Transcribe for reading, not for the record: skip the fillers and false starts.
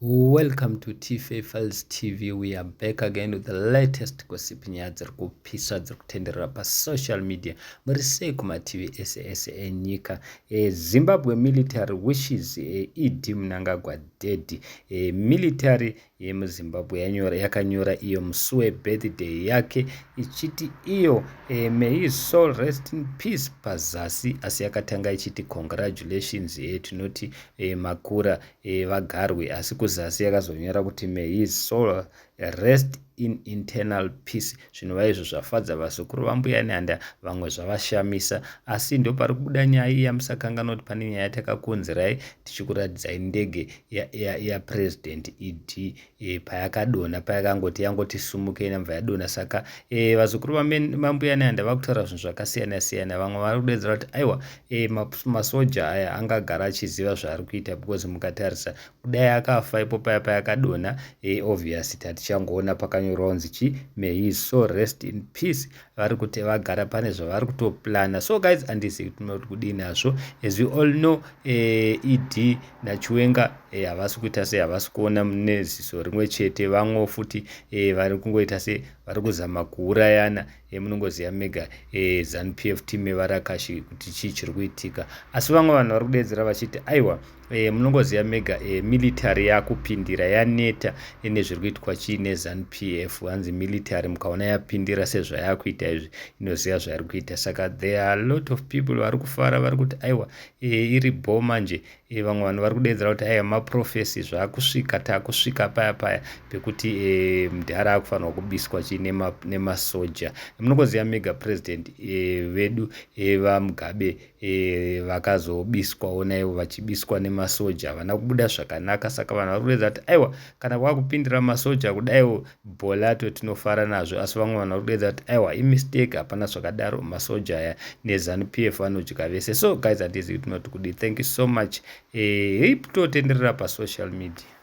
Welcome to TFA Files TV. We are back again with the latest gossip nyaya dziri kupisa dziri kutenderera pasocial media. Muri sei kumativi ese enyika. Zimbabwe military wishes Idi Mnangagwa dead. Military yemuZimbabwe yakanyora iyo musi webirthday yake ichiti iyo may his soul rest in peace pazasi, asi yakatanga ichiti congratulations tinoti makura vagarwe, asi kuzasi yakazonyora kuti may his soul rest in internal peace. Zvinova izvo zvafadza vazukuru vambuya Nhanda, vamwe zvavashamisa, asi ndo pari kubuda nyaya iyi yamusakangana kuti pane nyaya takakonzerai tichikuratidzai ndege yapresident Idi payakadona, payakangoti yangoti sumukei nabva yadona. Saka vazukuru vambuya Nhanda vakutaura zvinhu zvakasiyana siyana. Vamwe vari kudedzera kuti aiwa masoja aya angagara achiziva zvaari kuita, because mukatarisa kudai akafa ipo paya payakadona, obviously tatichangoona pakanyorwa kunzi chi may his soul rest in peace. Vari kuti vagara pane zvavari kutoplana. So guys, handisi kuti kudii nazvo. As we all know, Idi naChiwenga havasi kuita sei, havasi kuona neziso rimwe chete. Vamwe futi vari kungoita sei vari kuzama kuurayana. Munongoziva mega ZANU-PF team yevarakashi kuti chii chiri kuitika. Asi vamwe vanhu vari kudedzera vachiti aiwa, munongoziva mega military yakupindira yaneta nezviri kuitwa chii neZANU-PF. Hanzi military mukaona yapindira sezvo yakuita izvi inoziva zvairi kuita. Saka there are a lot of people vari kufara, vari kuti aiwa iri bho manje. Vamwe vanhu vari kudedzera kuti aiwa maprofesi zvaakusvika, taakusvika paya pekuti Mudhara akufanirwa kubiswa chii nemasoja. Munongoziva mega president vedu vaMugabe vakazobiswawo naivo vachibiswa nemasoja, havana kubuda zvakanaka. Saka vanhu vari kudedzera kuti aiwa kana kwakupindira masoja kudaiwo bholato tinofara nazvo. Asi vamwe vanhu vari kudedzera kuti aiwa imistake, hapana zvakadaro, masoja aya neZANU-PF anodya vese. So guys, handisi tinoti kudii. Thank you so much. Totenderera pasocial media.